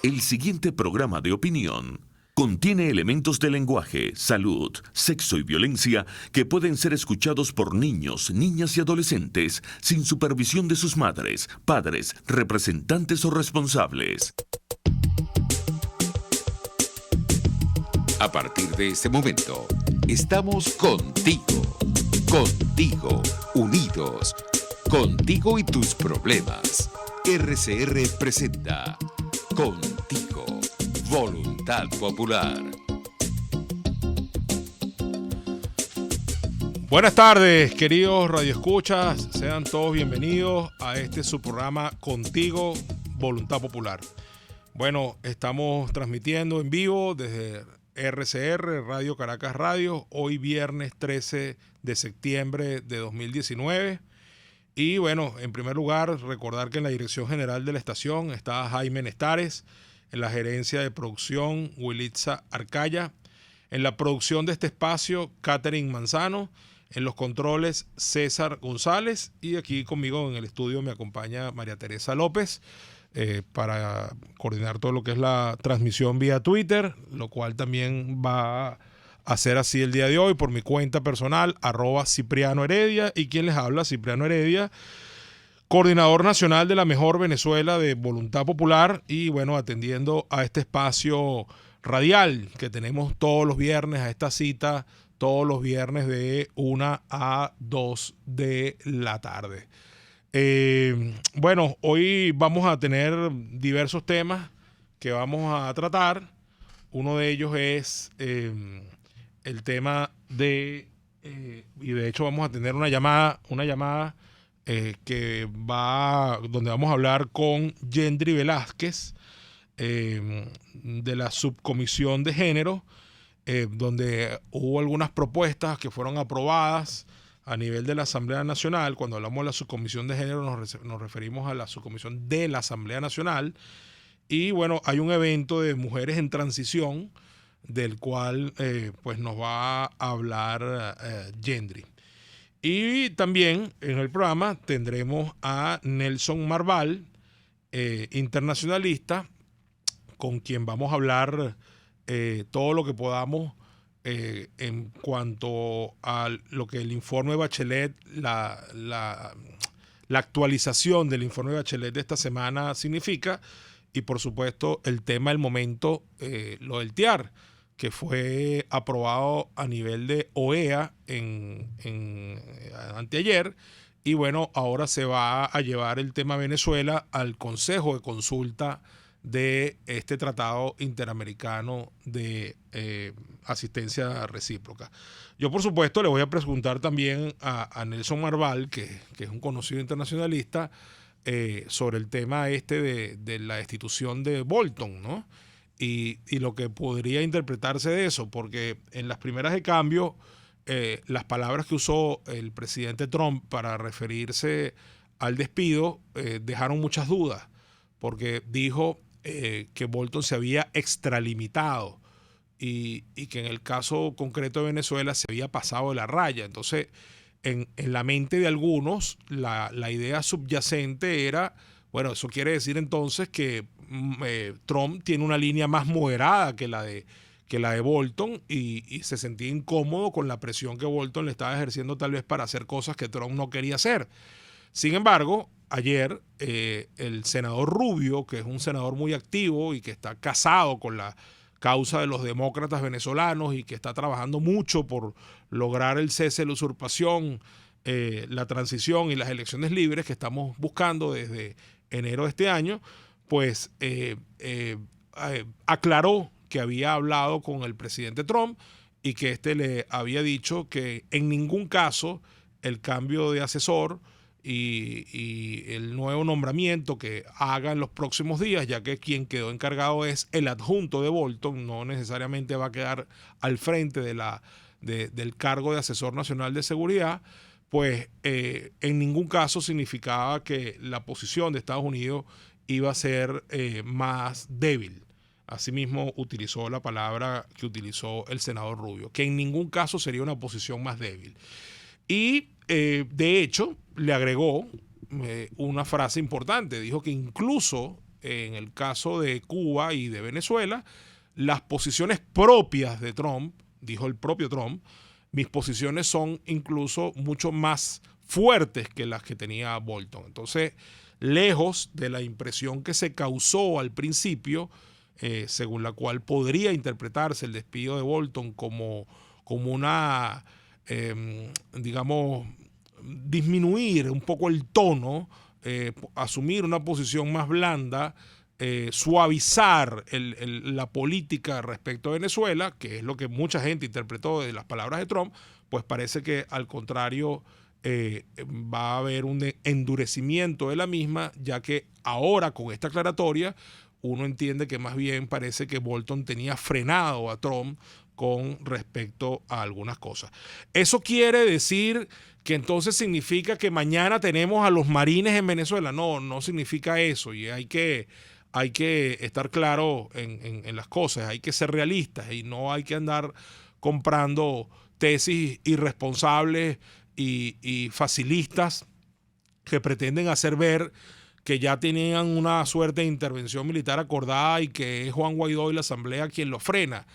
El siguiente programa de opinión contiene elementos de lenguaje, salud, sexo y violencia que pueden ser escuchados por niños, niñas y adolescentes sin supervisión de sus madres, padres, representantes o responsables. A partir de este momento, estamos contigo, unidos, contigo y tus problemas. RCR presenta Contigo, Voluntad Popular. Buenas tardes, queridos radioescuchas. Sean todos bienvenidos a su programa Contigo, Voluntad Popular. Bueno, estamos transmitiendo en vivo desde RCR, Radio Caracas Radio, hoy viernes 13 de septiembre de 2019. Y bueno, en primer lugar, recordar que en la dirección general de la estación está Jaime Nestares, en la gerencia de producción Wilitza Arcaya, en la producción de este espacio Catherine Manzano, en los controles César González, y aquí conmigo en el estudio me acompaña María Teresa López para coordinar todo lo que es la transmisión vía Twitter, lo cual también va a ser así el día de hoy por mi cuenta personal, @CiprianoHeredia, y quien les habla, Cipriano Heredia, coordinador nacional de la Mejor Venezuela de Voluntad Popular, y bueno, atendiendo a este espacio radial que tenemos todos los viernes, a esta cita todos los viernes de 1 a 2 de la tarde. Bueno, hoy vamos a tener diversos temas que vamos a tratar. Uno de ellos es el tema de, y de hecho vamos a tener una llamada donde vamos a hablar con Yendri Velázquez, de la subcomisión de género, donde hubo algunas propuestas que fueron aprobadas a nivel de la Asamblea Nacional. Cuando hablamos de la subcomisión de género nos referimos a la subcomisión de la Asamblea Nacional. Y bueno, hay un evento de mujeres en transición del cual pues nos va a hablar Yendri. Y también en el programa tendremos a Nelson Marval, internacionalista, con quien vamos a hablar todo lo que podamos en cuanto a lo que el informe Bachelet, la actualización del informe Bachelet de esta semana significa, y por supuesto el tema del momento, lo del TIAR, que fue aprobado a nivel de OEA anteayer, y bueno, ahora se va a llevar el tema Venezuela al Consejo de Consulta de este Tratado Interamericano de Asistencia Recíproca. Yo, por supuesto, le voy a preguntar también a Nelson Marval, que es un conocido internacionalista, sobre el tema de la destitución de Bolton, ¿no? Y lo que podría interpretarse de eso, porque en las primeras de cambio, las palabras que usó el presidente Trump para referirse al despido dejaron muchas dudas, porque dijo que Bolton se había extralimitado y que en el caso concreto de Venezuela se había pasado de la raya. Entonces, en la mente de algunos, la idea subyacente era, bueno, eso quiere decir entonces que Trump tiene una línea más moderada que la de Bolton, y se sentía incómodo con la presión que Bolton le estaba ejerciendo tal vez para hacer cosas que Trump no quería hacer. Sin embargo, ayer el senador Rubio, que es un senador muy activo y que está casado con la causa de los demócratas venezolanos y que está trabajando mucho por lograr el cese de la usurpación, la transición y las elecciones libres que estamos buscando desde enero de este año, pues aclaró que había hablado con el presidente Trump y que le había dicho que en ningún caso el cambio de asesor y el nuevo nombramiento que haga en los próximos días, ya que quien quedó encargado es el adjunto de Bolton, no necesariamente va a quedar al frente del cargo de asesor nacional de seguridad, pues en ningún caso significaba que la posición de Estados Unidos iba a ser más débil. Asimismo, utilizó la palabra que utilizó el senador Rubio, que en ningún caso sería una posición más débil. Y de hecho, le agregó una frase importante. Dijo que incluso en el caso de Cuba y de Venezuela, las posiciones propias de Trump, dijo el propio Trump, mis posiciones son incluso mucho más fuertes que las que tenía Bolton. Entonces, lejos de la impresión que se causó al principio, según la cual podría interpretarse el despido de Bolton como una, digamos, disminuir un poco el tono, asumir una posición más blanda, suavizar la política respecto a Venezuela, que es lo que mucha gente interpretó de las palabras de Trump, pues parece que al contrario va a haber un endurecimiento de la misma, ya que ahora con esta aclaratoria uno entiende que más bien parece que Bolton tenía frenado a Trump con respecto a algunas cosas. Eso quiere decir que entonces significa que mañana tenemos a los marines en Venezuela. No, no significa eso, y hay que estar claro en las cosas, hay que ser realistas y no hay que andar comprando tesis irresponsables y facilistas que pretenden hacer ver que ya tenían una suerte de intervención militar acordada y que es Juan Guaidó y la Asamblea quien lo frena.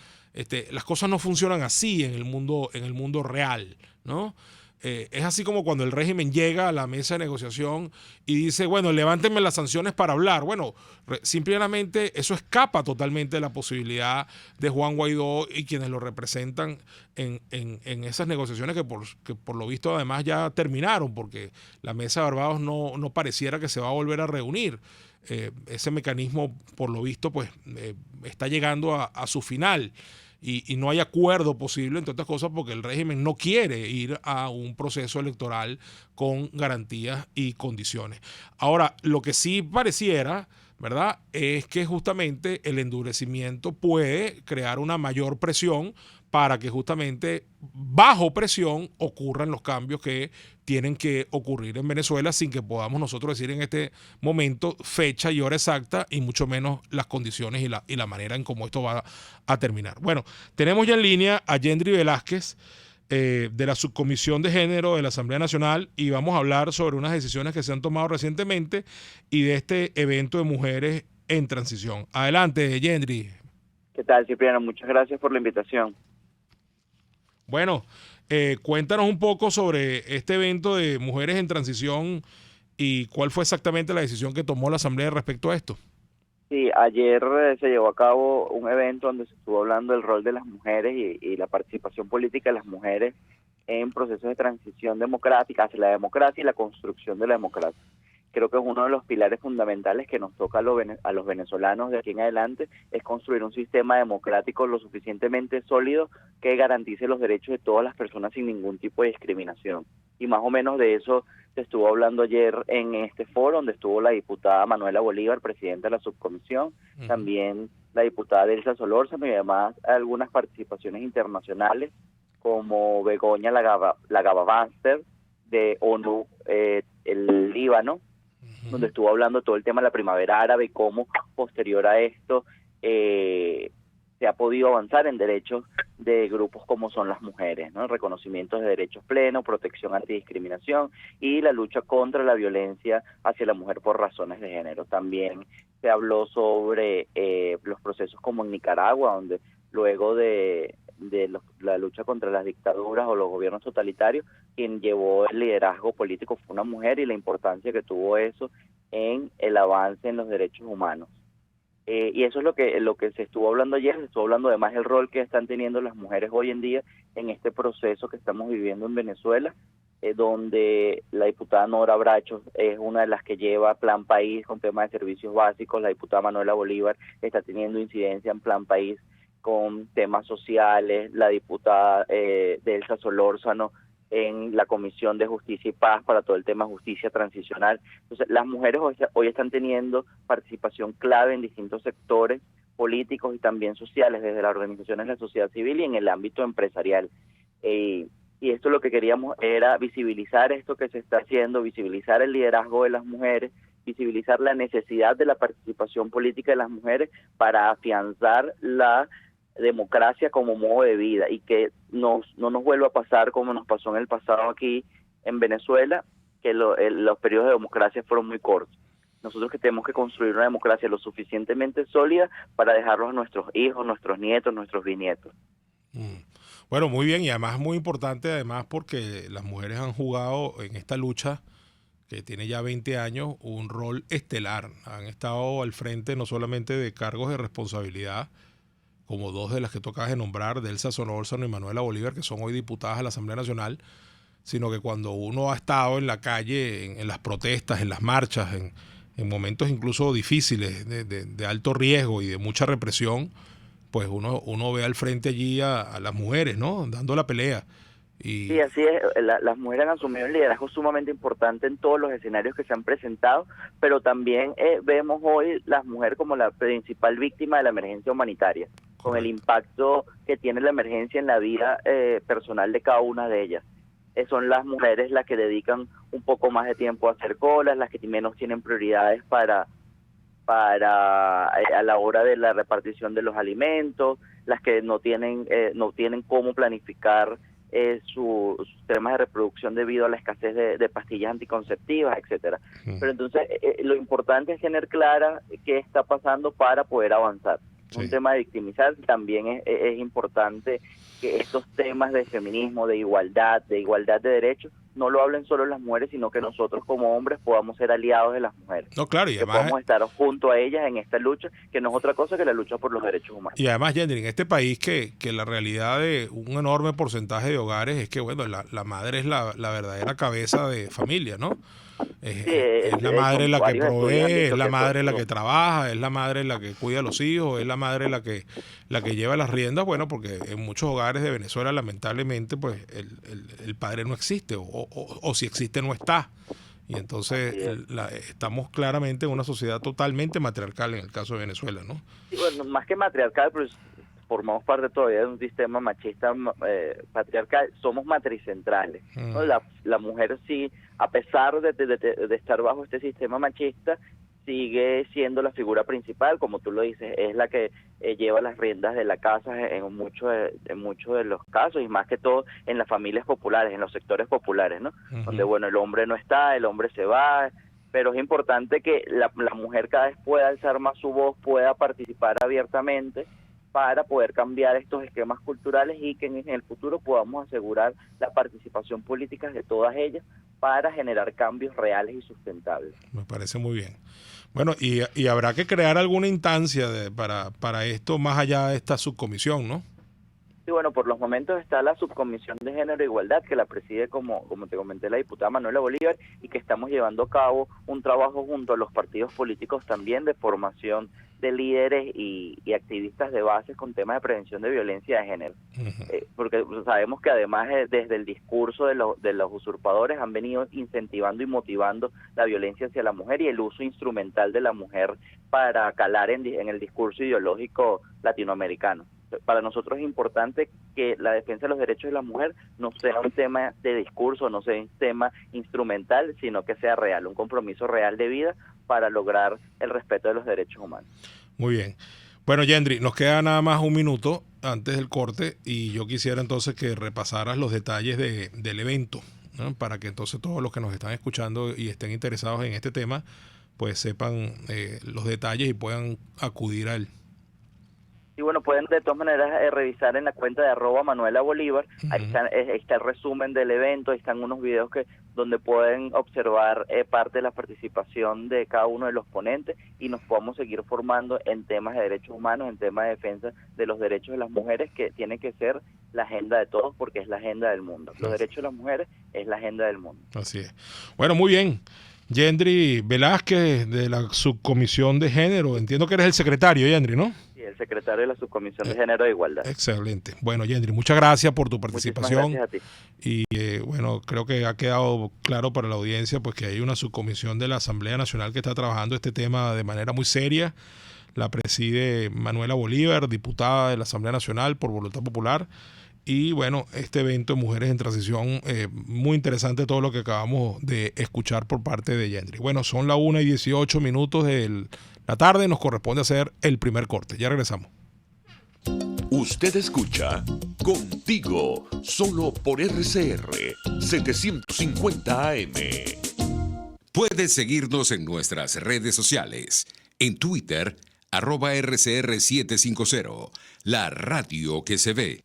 Las cosas no funcionan así en el mundo real, ¿no? Es así como cuando el régimen llega a la mesa de negociación y dice, bueno, levántenme las sanciones para hablar. Bueno, simplemente eso escapa totalmente de la posibilidad de Juan Guaidó y quienes lo representan en esas negociaciones que por lo visto además ya terminaron, porque la mesa de Barbados no pareciera que se va a volver a reunir. Ese mecanismo, por lo visto, pues está llegando a su final. Y no hay acuerdo posible, entre otras cosas, porque el régimen no quiere ir a un proceso electoral con garantías y condiciones. Ahora, lo que sí pareciera, ¿verdad?, es que justamente el endurecimiento puede crear una mayor presión para que justamente bajo presión ocurran los cambios que tienen que ocurrir en Venezuela sin que podamos nosotros decir en este momento fecha y hora exacta y mucho menos las condiciones y la manera en cómo esto va a terminar. Bueno, tenemos ya en línea a Yendri Velázquez de la Subcomisión de Género de la Asamblea Nacional y vamos a hablar sobre unas decisiones que se han tomado recientemente y de este evento de mujeres en transición. Adelante, Yendri. ¿Qué tal, Cipriano? Muchas gracias por la invitación. Bueno, cuéntanos un poco sobre este evento de mujeres en transición y cuál fue exactamente la decisión que tomó la Asamblea respecto a esto. Sí, ayer se llevó a cabo un evento donde se estuvo hablando del rol de las mujeres y la participación política de las mujeres en procesos de transición democrática hacia la democracia y la construcción de la democracia. Creo que es uno de los pilares fundamentales que nos toca a los venezolanos de aquí en adelante, es construir un sistema democrático lo suficientemente sólido que garantice los derechos de todas las personas sin ningún tipo de discriminación. Y más o menos de eso se estuvo hablando ayer en este foro, donde estuvo la diputada Manuela Bolívar, presidenta de la subcomisión, también la diputada Delsa Solórzano y además algunas participaciones internacionales como Begoña Lagababaster de ONU, el Líbano, donde estuvo hablando todo el tema de la primavera árabe y cómo posterior a esto se ha podido avanzar en derechos de grupos como son las mujeres, ¿no? Reconocimiento de derechos plenos, protección antidiscriminación y la lucha contra la violencia hacia la mujer por razones de género. También se habló sobre los procesos como en Nicaragua, donde luego de la lucha contra las dictaduras o los gobiernos totalitarios, quien llevó el liderazgo político fue una mujer y la importancia que tuvo eso en el avance en los derechos humanos. Y eso es lo que se estuvo hablando ayer. Se estuvo hablando además del rol que están teniendo las mujeres hoy en día en este proceso que estamos viviendo en Venezuela, donde la diputada Nora Brachos es una de las que lleva Plan País con temas de servicios básicos. La diputada Manuela Bolívar está teniendo incidencia en Plan País con temas sociales, la diputada Delsa Solórzano en la Comisión de Justicia y Paz para todo el tema de justicia transicional. Entonces, las mujeres hoy están teniendo participación clave en distintos sectores políticos y también sociales, desde las organizaciones de la sociedad civil y en el ámbito empresarial. Y esto lo que queríamos era visibilizar esto que se está haciendo, visibilizar el liderazgo de las mujeres, visibilizar la necesidad de la participación política de las mujeres para afianzar la democracia como modo de vida y que no nos vuelva a pasar como nos pasó en el pasado aquí en Venezuela, que los periodos de democracia fueron muy cortos. Nosotros que tenemos que construir una democracia lo suficientemente sólida para dejarlos a nuestros hijos, nuestros nietos, nuestros bisnietos. Bueno, muy bien, y además muy importante, además porque las mujeres han jugado en esta lucha, que tiene ya 20 años, un rol estelar. Han estado al frente no solamente de cargos de responsabilidad, como dos de las que tocas de nombrar, Delsa Solórzano y Manuela Bolívar, que son hoy diputadas a la Asamblea Nacional, sino que cuando uno ha estado en la calle, en las protestas, en las marchas, en momentos incluso difíciles, de alto riesgo y de mucha represión, pues uno ve al frente allí a las mujeres, ¿no? Dando la pelea. Sí, así es. Las mujeres han asumido un liderazgo sumamente importante en todos los escenarios que se han presentado, pero también vemos hoy las mujeres como la principal víctima de la emergencia humanitaria, con el impacto que tiene la emergencia en la vida personal de cada una de ellas. Son las mujeres las que dedican un poco más de tiempo a hacer colas, las que menos tienen prioridades a la hora de la repartición de los alimentos, las que no tienen cómo planificar sus temas de reproducción debido a la escasez de pastillas anticonceptivas, etcétera. Pero entonces lo importante es tener clara qué está pasando para poder avanzar. Sí. Un tema de victimizar también es importante que estos temas de feminismo, de igualdad de derechos, no lo hablen solo las mujeres, sino que nosotros como hombres podamos ser aliados de las mujeres. No, claro, y que además podamos estar junto a ellas en esta lucha, que no es otra cosa que la lucha por los derechos humanos. Y además, Yendri, en este país que la realidad de un enorme porcentaje de hogares es que, bueno, la madre es la verdadera cabeza de familia, ¿no? Es la madre la que provee, es la madre la que trabaja, es la madre la que cuida a los hijos, es la madre la que lleva las riendas, bueno, porque en muchos hogares de Venezuela lamentablemente pues el padre no existe o si existe no está. Y entonces estamos claramente en una sociedad totalmente matriarcal en el caso de Venezuela, ¿no? Sí, bueno, más que matriarcal, pues formamos parte todavía de un sistema machista patriarcal, somos matricentrales, ¿no? La mujer sí, a pesar de estar bajo este sistema machista, sigue siendo la figura principal, como tú lo dices, es la que lleva las riendas de la casa en muchos de los casos, y más que todo en las familias populares, en los sectores populares, ¿no? Donde, bueno, el hombre no está, el hombre se va, pero es importante que la mujer cada vez pueda alzar más su voz, pueda participar abiertamente, para poder cambiar estos esquemas culturales y que en el futuro podamos asegurar la participación política de todas ellas para generar cambios reales y sustentables. Me parece muy bien. Bueno, y habrá que crear alguna instancia para esto más allá de esta subcomisión, ¿no? Sí, bueno, por los momentos está la Subcomisión de Género e Igualdad, que la preside, como te comenté, la diputada Manuela Bolívar, y que estamos llevando a cabo un trabajo junto a los partidos políticos también de formación de líderes y activistas de base con temas de prevención de violencia de género. Porque sabemos que además desde el discurso de los usurpadores han venido incentivando y motivando la violencia hacia la mujer y el uso instrumental de la mujer para calar en el discurso ideológico latinoamericano. Para nosotros es importante que la defensa de los derechos de la mujer no sea un tema de discurso, no sea un tema instrumental, sino que sea real, un compromiso real de vida para lograr el respeto de los derechos humanos. Muy bien. Bueno, Yendri, nos queda nada más un minuto antes del corte y yo quisiera entonces que repasaras los detalles del evento, ¿no? Para que entonces todos los que nos están escuchando y estén interesados en este tema, pues sepan los detalles y puedan acudir a él. Y bueno, pueden de todas maneras revisar en la cuenta de @Manuela Bolívar, ahí está el resumen del evento, ahí están unos videos donde pueden observar parte de la participación de cada uno de los ponentes y nos podamos seguir formando en temas de derechos humanos, en temas de defensa de los derechos de las mujeres, que tiene que ser la agenda de todos porque es la agenda del mundo. Los derechos de las mujeres es la agenda del mundo. Así es. Bueno, muy bien. Yendri Velázquez, de la Subcomisión de Género. Entiendo que eres el secretario, Yendri, ¿no? El secretario de la Subcomisión de Género e Igualdad. Excelente. Bueno, Yendri, muchas gracias por tu participación. Muchísimas gracias a ti. Y bueno, creo que ha quedado claro para la audiencia pues que hay una subcomisión de la Asamblea Nacional que está trabajando este tema de manera muy seria. La preside Manuela Bolívar, diputada de la Asamblea Nacional por Voluntad Popular. Y bueno, este evento de Mujeres en Transición, muy interesante todo lo que acabamos de escuchar por parte de Yendri. Bueno, son las 1:18 de la tarde, nos corresponde hacer el primer corte. Ya regresamos. Usted escucha Contigo, solo por RCR 750 AM. Puedes seguirnos en nuestras redes sociales. En Twitter, @RCR750, la radio que se ve.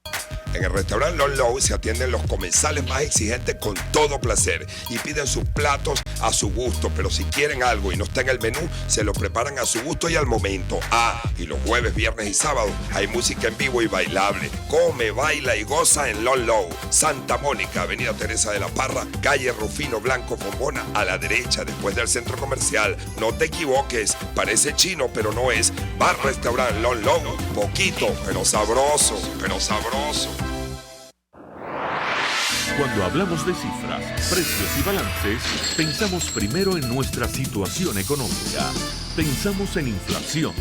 En el restaurante Lon Low se atienden los comensales más exigentes con todo placer y piden sus platos a su gusto, pero si quieren algo y no está en el menú, se lo preparan a su gusto y al momento. Y los jueves, viernes y sábados hay música en vivo y bailable. Come, baila y goza en Lon Low. Santa Mónica, Avenida Teresa de la Parra, calle Rufino Blanco Fombona, a la derecha, después del centro comercial. No te equivoques, parece chino, pero no es. Bar Restaurant Lon Low, poquito, pero sabroso, pero sabroso. Cuando hablamos de cifras, precios y balances, pensamos primero en nuestra situación económica. Pensamos en inflación,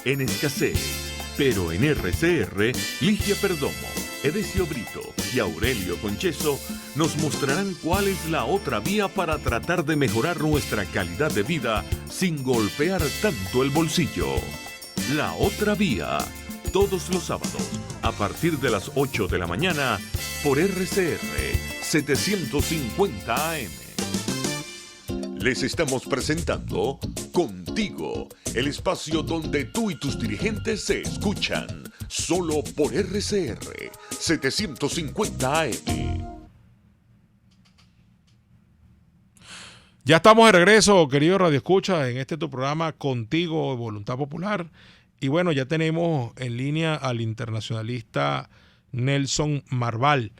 en escasez. Pero en RCR, Ligia Perdomo, Edesio Brito y Aurelio Concheso nos mostrarán cuál es la otra vía para tratar de mejorar nuestra calidad de vida sin golpear tanto el bolsillo. La otra vía, todos los sábados, a partir de las 8 de la mañana, por RCR 750 AM. Les estamos presentando Contigo, el espacio donde tú y tus dirigentes se escuchan, solo por RCR 750 AM. Ya estamos de regreso, querido Radio Escucha, en este tu programa Contigo, Voluntad Popular. Y bueno, ya tenemos en línea al internacionalista Nelson Marval.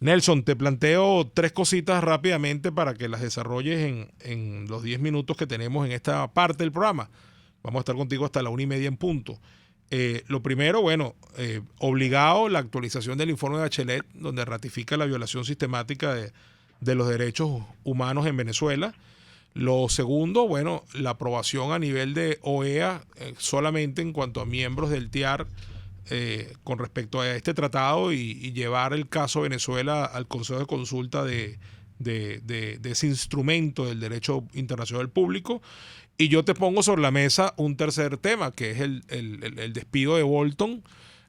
Nelson, te planteo 3 cositas rápidamente para que las desarrolles en los 10 minutos que tenemos en esta parte del programa. Vamos a estar contigo hasta la 1:30 en punto. Lo primero, obligado la actualización del informe de Bachelet, donde ratifica la violación sistemática de los derechos humanos en Venezuela. Lo segundo, la aprobación a nivel de OEA solamente en cuanto a miembros del TIAR con respecto a este tratado y llevar el caso Venezuela al Consejo de Consulta de ese instrumento del derecho internacional público. Y yo te pongo sobre la mesa un tercer tema, que es el despido de Bolton,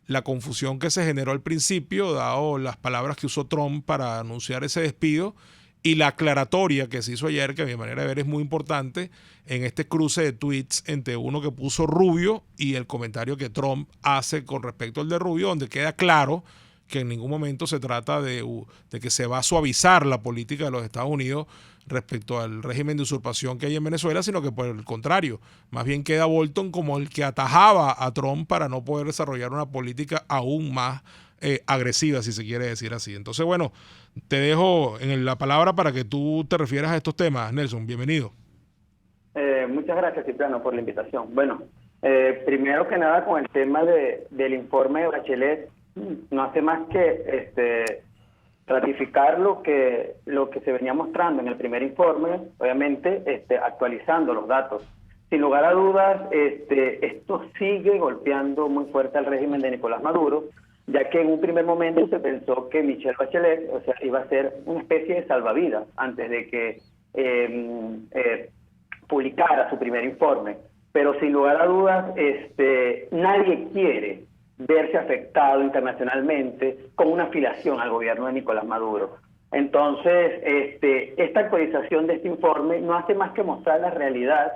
la confusión que se generó al principio, dado las palabras que usó Trump para anunciar ese despido, y la aclaratoria que se hizo ayer, que a mi manera de ver es muy importante, en este cruce de tweets entre uno que puso Rubio y el comentario que Trump hace con respecto al de Rubio, donde queda claro que en ningún momento se trata de que se va a suavizar la política de los Estados Unidos respecto al régimen de usurpación que hay en Venezuela, sino que por el contrario, más bien queda Bolton como el que atajaba a Trump para no poder desarrollar una política aún más agresiva, si se quiere decir así. Entonces, te dejo en la palabra para que tú te refieras a estos temas. Nelson, bienvenido. Muchas gracias, Cipriano, por la invitación. Primero que nada, con el tema del informe de Bachelet, no hace más que ratificar lo que se venía mostrando en el primer informe, obviamente actualizando los datos. Sin lugar a dudas, esto sigue golpeando muy fuerte al régimen de Nicolás Maduro, ya que en un primer momento se pensó que Michelle Bachelet, iba a ser una especie de salvavidas antes de que publicara su primer informe. Pero sin lugar a dudas, nadie quiere verse afectado internacionalmente con una afiliación al gobierno de Nicolás Maduro. Entonces, esta actualización de este informe no hace más que mostrar la realidad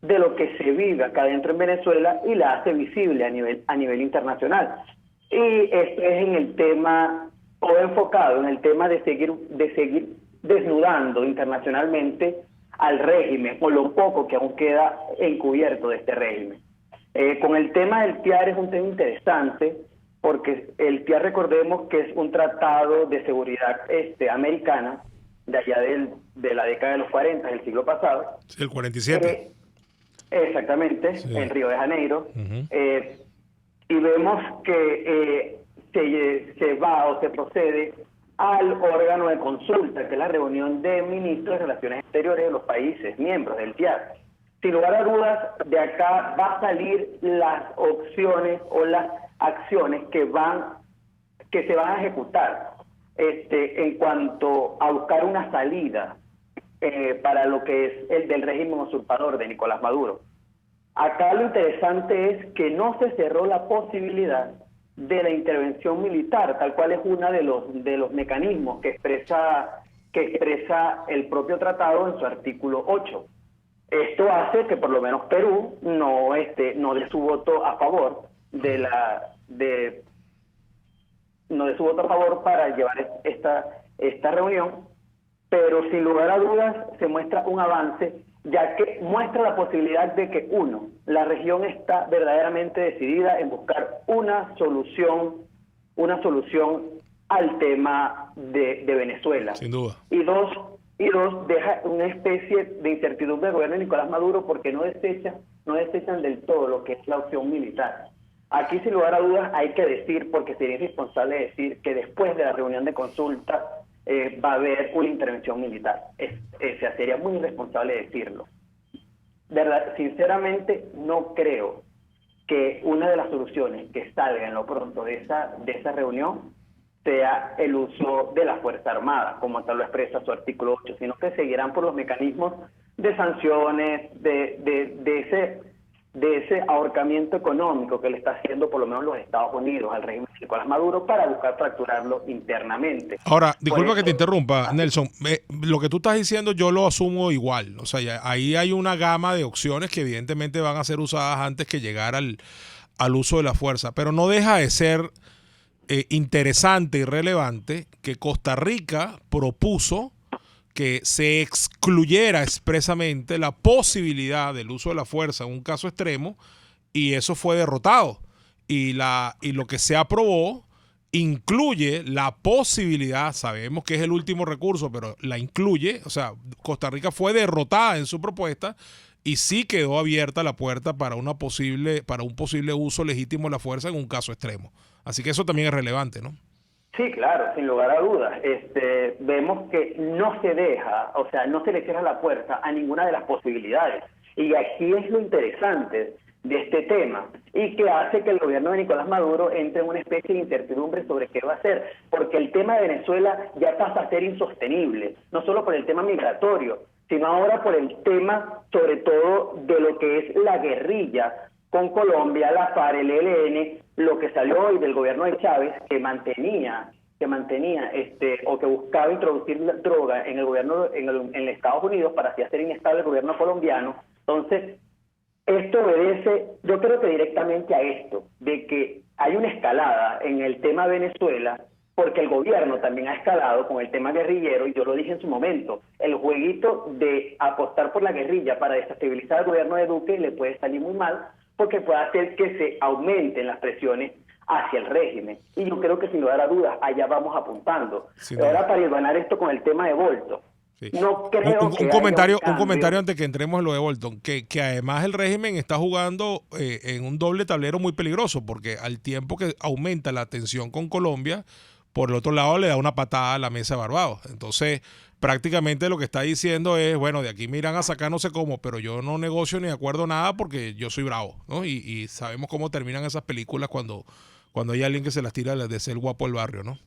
de lo que se vive acá dentro en Venezuela y la hace visible a nivel internacional. Y esto es en el tema, o enfocado en el tema de seguir desnudando internacionalmente al régimen, o lo poco que aún queda encubierto de este régimen. Con el tema del TIAR es un tema interesante, porque el TIAR, recordemos que es un tratado de seguridad americana, de allá de la década de los 40, del siglo pasado. Sí, el 47. Exactamente, sí. En Río de Janeiro. Y vemos que se va o se procede al órgano de consulta, que es la reunión de ministros de Relaciones Exteriores de los países miembros del TIAR. Sin lugar a dudas, de acá va a salir las opciones o las acciones que se van a ejecutar en cuanto a buscar una salida para lo que es el del régimen usurpador de Nicolás Maduro. Acá lo interesante es que no se cerró la posibilidad de la intervención militar, tal cual es uno de los mecanismos que expresa que expresa el propio tratado en su artículo 8. Esto hace que por lo menos Perú no dé su voto a favor no dé su voto a favor para llevar esta reunión, pero sin lugar a dudas se muestra un avance, ya que muestra la posibilidad de que, la región está verdaderamente decidida en buscar una solución al tema de Venezuela. Sin duda. Y dos, deja una especie de incertidumbre del gobierno de Nicolás Maduro porque no desechan del todo lo que es la opción militar. Aquí, sin lugar a dudas, hay que decir, porque sería irresponsable decir que después de la reunión de consulta va a haber una intervención militar. Sería muy irresponsable decirlo. ¿Verdad? Sinceramente, no creo que una de las soluciones que salga en lo pronto de esa reunión sea el uso de la Fuerza Armada, como tal lo expresa su artículo 8, sino que seguirán por los mecanismos de sanciones, de ese ahorcamiento económico que le está haciendo por lo menos los Estados Unidos al régimen de Nicolás Maduro para buscar fracturarlo internamente. Ahora, disculpa que te interrumpa, Nelson. Lo que tú estás diciendo yo lo asumo igual. O sea, ahí hay una gama de opciones que evidentemente van a ser usadas antes que llegar al uso de la fuerza. Pero no deja de ser interesante y relevante que Costa Rica propuso que se excluyera expresamente la posibilidad del uso de la fuerza en un caso extremo, y eso fue derrotado. Y lo que se aprobó incluye la posibilidad, sabemos que es el último recurso, pero la incluye. O sea, Costa Rica fue derrotada en su propuesta y sí quedó abierta la puerta para un posible uso legítimo de la fuerza en un caso extremo. Así que eso también es relevante, ¿no? Sí, claro, sin lugar a dudas. Vemos que no se deja, o sea, no se le cierra la puerta a ninguna de las posibilidades. Y aquí es lo interesante de este tema y que hace que el gobierno de Nicolás Maduro entre en una especie de incertidumbre sobre qué va a hacer, porque el tema de Venezuela ya pasa a ser insostenible, no solo por el tema migratorio, sino ahora por el tema, sobre todo, de lo que es la guerrilla con Colombia, la FARC, el ELN, lo que salió hoy del gobierno de Chávez, que mantenía o que buscaba introducir la droga en el gobierno en Estados Unidos para así hacer inestable el gobierno colombiano. Entonces, esto obedece, yo creo que directamente a esto, de que hay una escalada en el tema Venezuela, porque el gobierno también ha escalado con el tema guerrillero, y yo lo dije en su momento, el jueguito de apostar por la guerrilla para desestabilizar al gobierno de Duque le puede salir muy mal, porque puede hacer que se aumenten las presiones hacia el régimen. Y yo creo que sin lugar a dudas, allá vamos apuntando. Ahora, para hilvanar esto con el tema de Bolton, sí. No creo un comentario antes que entremos en lo de Bolton, que además el régimen está jugando en un doble tablero muy peligroso, porque al tiempo que aumenta la tensión con Colombia, por el otro lado le da una patada a la mesa de Barbados. Entonces, prácticamente lo que está diciendo es, bueno, de aquí me irán a sacar no sé cómo, pero yo no negocio ni acuerdo nada porque yo soy bravo, ¿no? Y sabemos cómo terminan esas películas cuando hay alguien que se las tira de ser guapo del barrio, ¿no?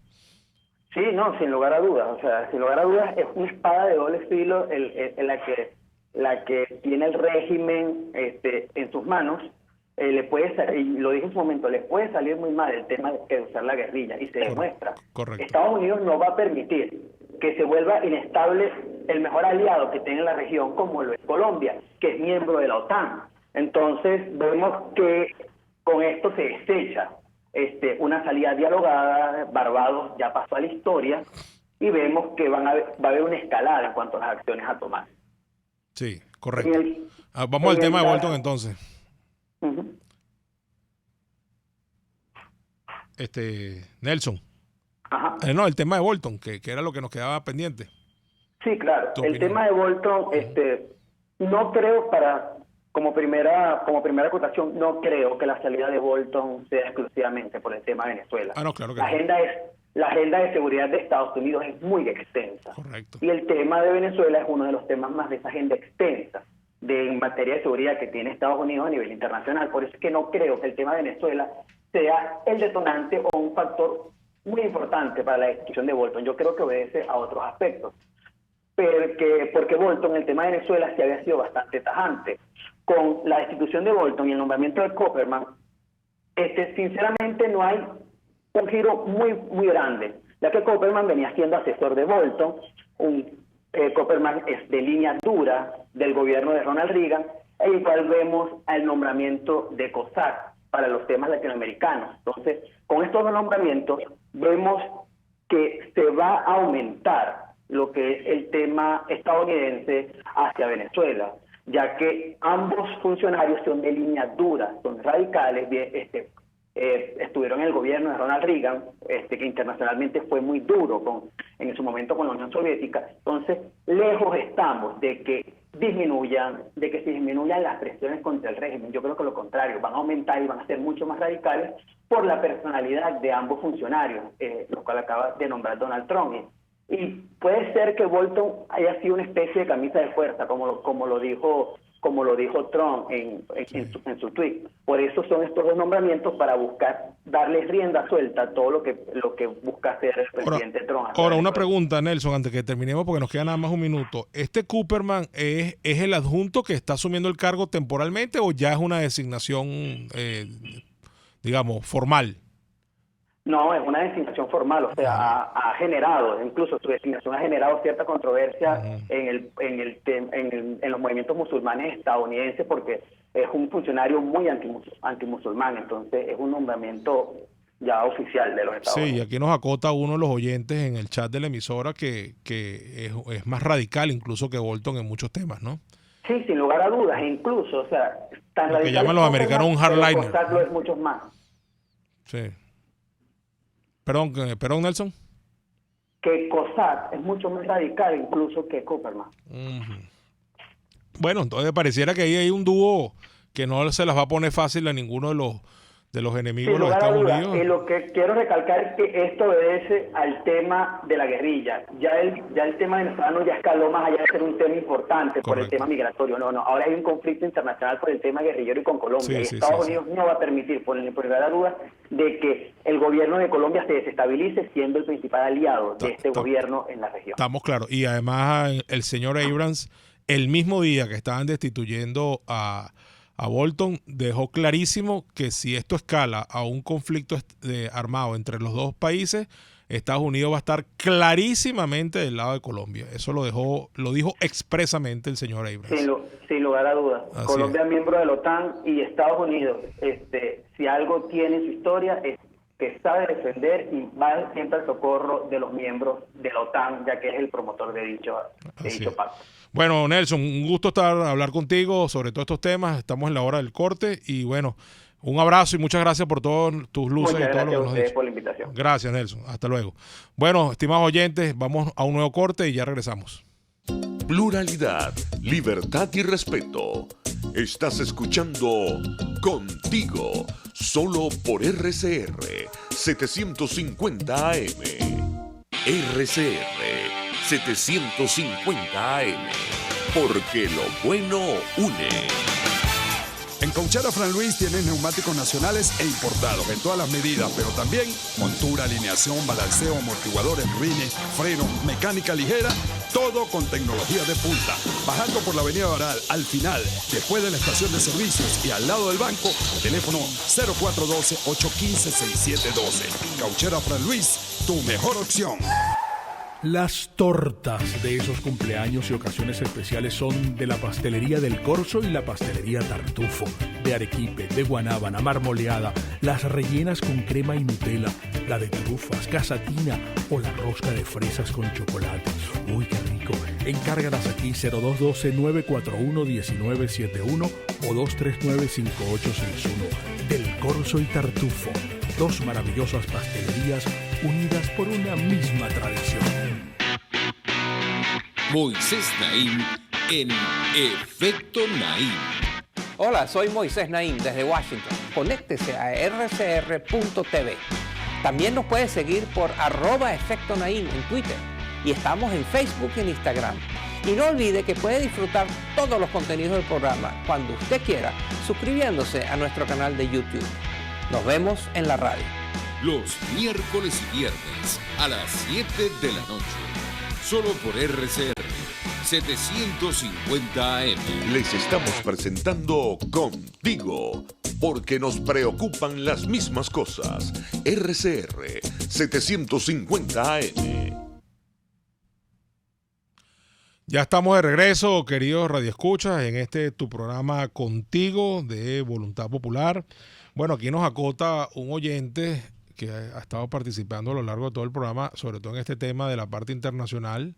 Sí, no, sin lugar a dudas. O sea, sin lugar a dudas es una espada de doble filo la que tiene el régimen en sus manos. Le puede, y lo dije en su momento, les puede salir muy mal el tema de usar la guerrilla, y se demuestra. Correcto. Estados Unidos no va a permitir que se vuelva inestable el mejor aliado que tiene la región, como lo es Colombia, que es miembro de la OTAN. Entonces vemos que con esto se desecha una salida dialogada. Barbados ya pasó a la historia, y vemos que va a haber una escalada en cuanto a las acciones a tomar. Sí, correcto. Vamos al tema de Bolton entonces. Uh-huh. Nelson. Ajá. No, el tema de Bolton, que era lo que nos quedaba pendiente. Sí, claro. El tema de Bolton, no creo, como primera acotación, no creo que la salida de Bolton sea exclusivamente por el tema de Venezuela. No, claro que la agenda de seguridad de Estados Unidos es muy extensa. Correcto. Y el tema de Venezuela es uno de los temas más de esa agenda extensa en materia de seguridad que tiene Estados Unidos a nivel internacional. Por eso es que no creo que el tema de Venezuela sea el detonante o un factor muy importante para la destitución de Bolton. Yo creo que obedece a otros aspectos. Porque Bolton, el tema de Venezuela, sí había sido bastante tajante. Con la destitución de Bolton y el nombramiento de Copperman, sinceramente no hay un giro muy, muy grande, ya que Copperman venía siendo asesor de Bolton, Copperman es de línea dura del gobierno de Ronald Reagan, en el cual vemos el nombramiento de COSAC para los temas latinoamericanos. Entonces, con estos dos nombramientos vemos que se va a aumentar lo que es el tema estadounidense hacia Venezuela, ya que ambos funcionarios son de línea dura, son radicales, estuvieron en el gobierno de Ronald Reagan, que internacionalmente fue muy duro en su momento con la Unión Soviética. Entonces, lejos estamos de que se disminuyan las presiones contra el régimen. Yo creo que lo contrario, van a aumentar y van a ser mucho más radicales por la personalidad de ambos funcionarios, lo cual acaba de nombrar Donald Trump. Y puede ser que Bolton haya sido una especie de camisa de fuerza, como lo dijo Trump en su tweet. Por eso son estos dos nombramientos, para buscar darles rienda suelta a todo lo que busca hacer el presidente Trump. Ahora, una pregunta, Nelson, antes que terminemos, porque nos queda nada más un minuto. ¿Este Copperman es el adjunto que está asumiendo el cargo temporalmente o ya es una designación, digamos, formal? No, es una designación formal, o sea, ha generado, incluso su designación ha generado cierta controversia en los movimientos musulmanes estadounidenses, porque es un funcionario muy antimusulmán, entonces es un nombramiento ya oficial de los Estados Unidos. Sí, y aquí nos acota uno de los oyentes en el chat de la emisora que es más radical incluso que Bolton en muchos temas, ¿no? Sí, sin lugar a dudas, e incluso, o sea, tan lo que llaman los americanos un hardliner. Lo es muchos más. Sí. Perdón, Nelson. Que COSAC es mucho más radical incluso que Copperman. Bueno, entonces pareciera que ahí hay un dúo que no se las va a poner fácil a ninguno de los enemigos de los Estados Unidos. Lo que quiero recalcar es que esto obedece al tema de la guerrilla. Ya el tema venezolano ya escaló más allá de ser un tema importante. Correcto. Por el tema migratorio. No, ahora hay un conflicto internacional por el tema guerrillero y con Colombia. Y Estados Unidos no va a permitir, por la duda, de que el gobierno de Colombia se desestabilice, siendo el principal aliado de este gobierno en la región. Estamos claros. Y además el señor Abrams, el mismo día que estaban destituyendo a Bolton, dejó clarísimo que si esto escala a un conflicto armado entre los dos países, Estados Unidos va a estar clarísimamente del lado de Colombia. Eso lo dijo expresamente el señor Abrams. Sin lugar a dudas. Así Colombia es miembro de la OTAN y Estados Unidos, si algo tiene en su historia, es que sabe defender y va siempre al socorro de los miembros de la OTAN, ya que es el promotor de dicho pacto. Bueno, Nelson, un gusto hablar contigo sobre todos estos temas. Estamos en la hora del corte y bueno, un abrazo y muchas gracias por todas tus luces. Muchas y todo lo que nos has dicho. por la invitación. Gracias, Nelson. Hasta luego. Bueno, estimados oyentes, vamos a un nuevo corte y ya regresamos. Pluralidad, libertad y respeto. Estás escuchando Contigo, solo por RCR 750 AM. RCR 750 AM, porque lo bueno une. En Cauchera Fran Luis tienes neumáticos nacionales e importados en todas las medidas, pero también montura, alineación, balanceo, amortiguadores, rines, freno, mecánica ligera, todo con tecnología de punta. Bajando por la avenida Baral, al final, después de la estación de servicios y al lado del banco, teléfono 0412-815-6712. Cauchera Fran Luis, tu mejor opción. Las tortas de esos cumpleaños y ocasiones especiales son de la Pastelería del Corso y la Pastelería Tartufo, de arequipe, de guanábana, marmoleada, las rellenas con crema y Nutella, la de trufas, casatina o la rosca de fresas con chocolate. ¡Uy, qué rico! Encárgalas aquí 0212-941-1971 o 239-5861. Del Corso y Tartufo, dos maravillosas pastelerías unidas por una misma tradición. Moisés Naim en Efecto Naim. Hola, soy Moisés Naim desde Washington. Conéctese a rcr.tv. También nos puede seguir por @Efecto Naim en Twitter. Y estamos en Facebook y en Instagram. Y no olvide que puede disfrutar todos los contenidos del programa cuando usted quiera, suscribiéndose a nuestro canal de YouTube. Nos vemos en la radio. Los miércoles y viernes a las 7 de la noche. Solo por RCR 750 AM. Les estamos presentando Contigo, porque nos preocupan las mismas cosas. RCR 750 AM. Ya estamos de regreso, queridos radioescuchas, en tu programa Contigo de Voluntad Popular. Bueno, aquí nos acota un oyente que ha estado participando a lo largo de todo el programa, sobre todo en este tema de la parte internacional.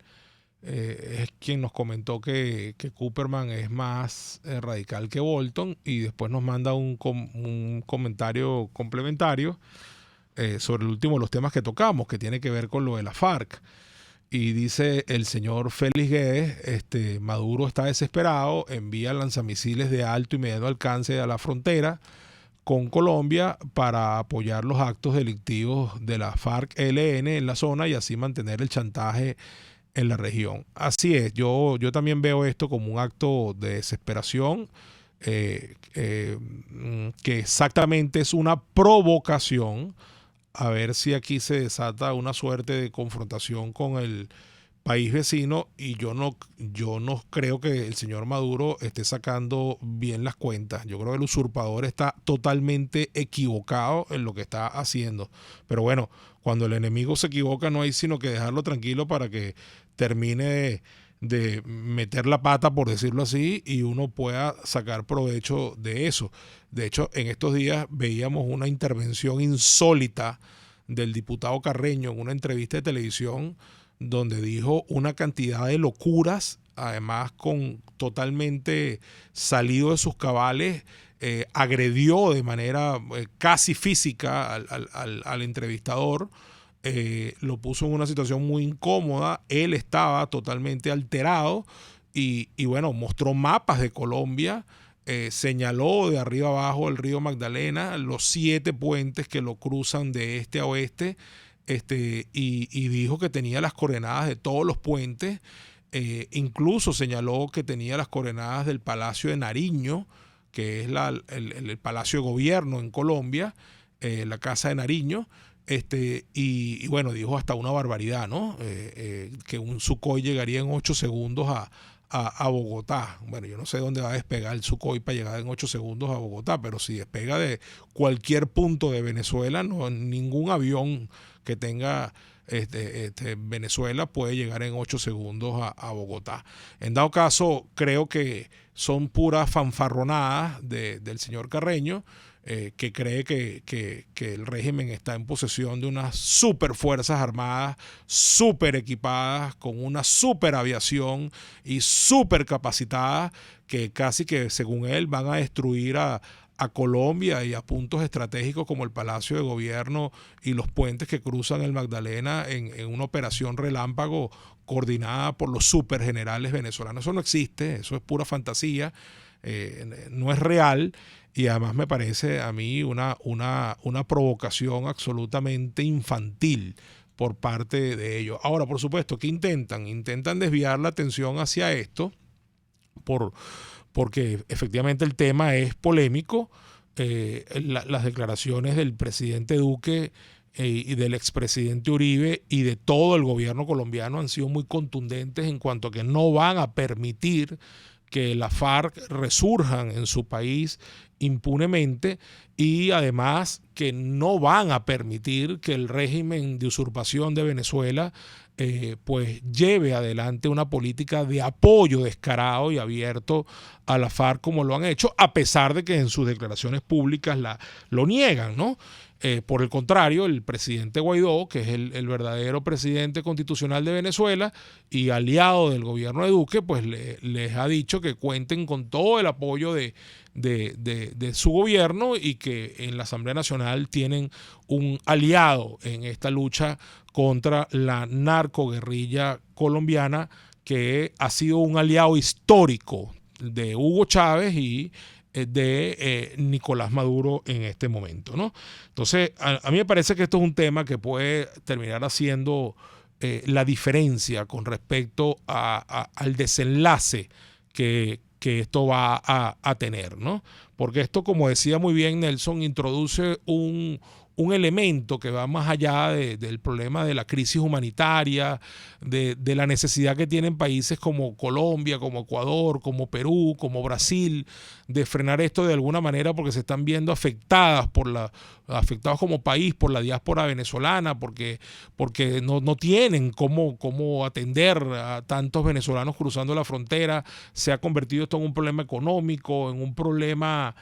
Es quien nos comentó que Cooperman es más radical que Bolton, y después nos manda un comentario complementario sobre el último de los temas que tocamos, que tiene que ver con lo de la FARC. Y dice el señor Félix Guedes, Maduro está desesperado, envía lanzamisiles de alto y mediano alcance a la frontera con Colombia para apoyar los actos delictivos de la FARC-ELN en la zona y así mantener el chantaje en la región. Así es, yo también veo esto como un acto de desesperación, que exactamente es una provocación a ver si aquí se desata una suerte de confrontación con el país vecino, y yo no creo que el señor Maduro esté sacando bien las cuentas. Yo creo que el usurpador está totalmente equivocado en lo que está haciendo. Pero bueno, cuando el enemigo se equivoca no hay sino que dejarlo tranquilo para que termine de meter la pata, por decirlo así, y uno pueda sacar provecho de eso. De hecho, en estos días veíamos una intervención insólita del diputado Carreño en una entrevista de televisión donde dijo una cantidad de locuras, además totalmente salido de sus cabales, agredió de manera casi física al entrevistador, lo puso en una situación muy incómoda. Él estaba totalmente alterado y bueno, mostró mapas de Colombia, señaló de arriba abajo el río Magdalena, los 7 puentes que lo cruzan de este a oeste, y dijo que tenía las coordenadas de todos los puentes. Incluso señaló que tenía las coordenadas del Palacio de Nariño, que es el Palacio de Gobierno en Colombia, la Casa de Nariño. Y bueno, dijo hasta una barbaridad, ¿no? Que un Sukhoi llegaría en 8 segundos a Bogotá. Bueno, yo no sé dónde va a despegar el Sukhoi para llegar en 8 segundos a Bogotá, pero si despega de cualquier punto de Venezuela, no, ningún avión que tenga Venezuela puede llegar en 8 segundos a Bogotá. En dado caso, creo que son puras fanfarronadas del señor Carreño, que cree que el régimen está en posesión de unas super fuerzas armadas, super equipadas, con una super aviación y super capacitadas, que casi que, según él, van a destruir a Colombia y a puntos estratégicos como el Palacio de Gobierno y los puentes que cruzan el Magdalena en una operación relámpago coordinada por los supergenerales venezolanos. Eso no existe, eso es pura fantasía, no es real. Y además me parece a mí una provocación absolutamente infantil por parte de ellos. Ahora, por supuesto, ¿qué intentan? Intentan desviar la atención hacia esto porque efectivamente el tema es polémico. Las declaraciones del presidente Duque y del expresidente Uribe y de todo el gobierno colombiano han sido muy contundentes en cuanto a que no van a permitir que la FARC resurjan en su país impunemente, y además que no van a permitir que el régimen de usurpación de Venezuela pues lleve adelante una política de apoyo descarado y abierto a la FARC como lo han hecho, a pesar de que en sus declaraciones públicas lo niegan, ¿no? Por el contrario, el presidente Guaidó, que es el verdadero presidente constitucional de Venezuela y aliado del gobierno de Duque, pues les ha dicho que cuenten con todo el apoyo de su gobierno y que en la Asamblea Nacional tienen un aliado en esta lucha contra la narcoguerrilla colombiana, que ha sido un aliado histórico de Hugo Chávez y de Nicolás Maduro en este momento, ¿no? Entonces, a mí me parece que esto es un tema que puede terminar haciendo la diferencia con respecto al desenlace que esto va a tener, ¿no? Porque esto, como decía muy bien Nelson, introduce un un elemento que va más allá del problema de la crisis humanitaria, de la necesidad que tienen países como Colombia, como Ecuador, como Perú, como Brasil, de frenar esto de alguna manera porque se están viendo afectados como país por la diáspora venezolana, porque no tienen cómo atender a tantos venezolanos cruzando la frontera. Se ha convertido esto en un problema económico, en un problema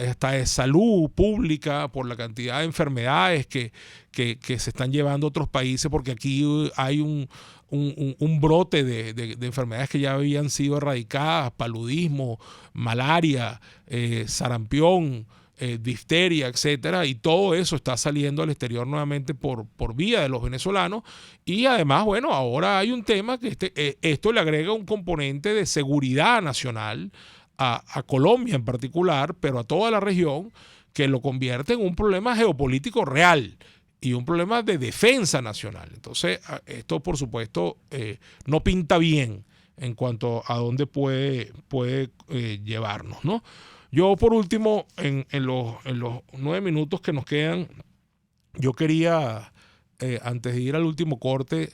hasta de salud pública por la cantidad de enfermedades que se están llevando a otros países, porque aquí hay un brote de enfermedades que ya habían sido erradicadas: paludismo, malaria, sarampión, difteria, etcétera, y todo eso está saliendo al exterior nuevamente por vía de los venezolanos. Y además, bueno, ahora hay un tema que esto le agrega un componente de seguridad nacional a Colombia en particular, pero a toda la región, que lo convierte en un problema geopolítico real y un problema de defensa nacional. Entonces, esto por supuesto no pinta bien en cuanto a dónde puede llevarnos, ¿no? Yo, por último, en los 9 minutos que nos quedan, yo quería, antes de ir al último corte,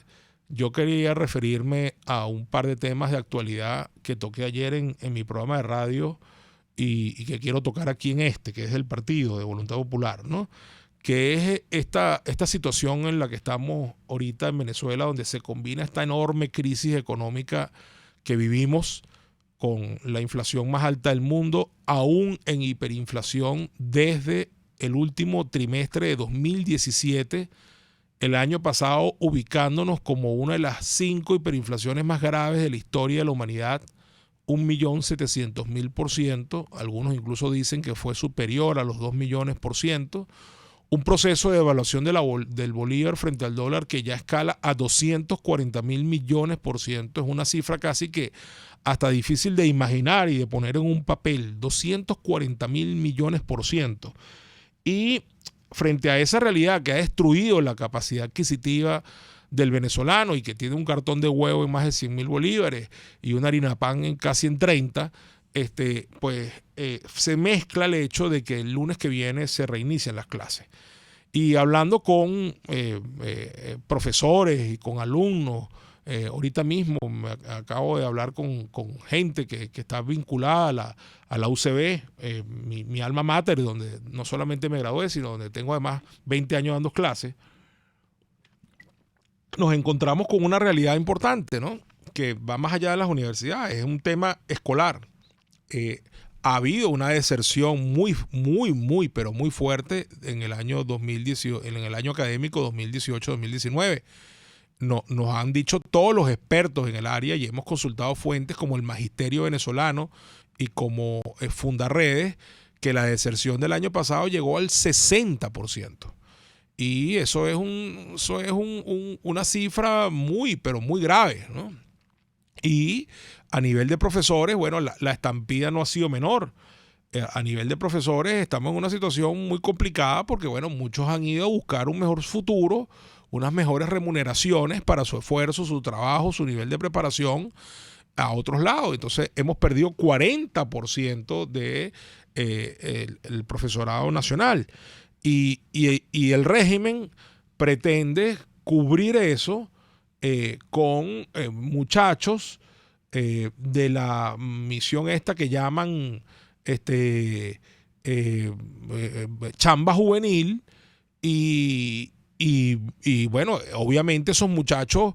yo quería referirme a un par de temas de actualidad que toqué ayer en mi programa de radio y que quiero tocar aquí que es el Partido de Voluntad Popular, ¿no? Que es esta situación en la que estamos ahorita en Venezuela, donde se combina esta enorme crisis económica que vivimos con la inflación más alta del mundo, aún en hiperinflación desde el último trimestre de 2017, el año pasado, ubicándonos como una de las 5 hiperinflaciones más graves de la historia de la humanidad, 1.700.000%, algunos incluso dicen que fue superior a los 2 millones%, un proceso de devaluación del bolívar frente al dólar que ya escala a 240.000 millones%, es una cifra casi que hasta difícil de imaginar y de poner en un papel, 240.000 millones%. Y frente a esa realidad que ha destruido la capacidad adquisitiva del venezolano y que tiene un cartón de huevo en más de 100.000 bolívares y una harina pan casi en 30, se mezcla el hecho de que el lunes que viene se reinician las clases. Y hablando con profesores y con alumnos, ahorita mismo acabo de hablar con gente que está vinculada a la UCB, mi alma mater, donde no solamente me gradué, sino donde tengo además 20 años dando clases. Nos encontramos con una realidad importante, ¿no? Que va más allá de las universidades, es un tema escolar. Ha habido una deserción muy, pero muy fuerte en el año 2018, en el año académico 2018-2019. Nos han dicho todos los expertos en el área y hemos consultado fuentes como el Magisterio Venezolano y como Fundaredes, que la deserción del año pasado llegó al 60%. Y eso es una cifra pero muy grave, ¿no? Y a nivel de profesores, bueno, la estampida no ha sido menor. A nivel de profesores estamos en una situación muy complicada porque, bueno, muchos han ido a buscar un mejor futuro, unas mejores remuneraciones para su esfuerzo, su trabajo, su nivel de preparación a otros lados. Entonces hemos perdido 40% de el profesorado nacional. Y el régimen pretende cubrir eso con muchachos de la misión esta que llaman chamba juvenil y bueno, obviamente esos muchachos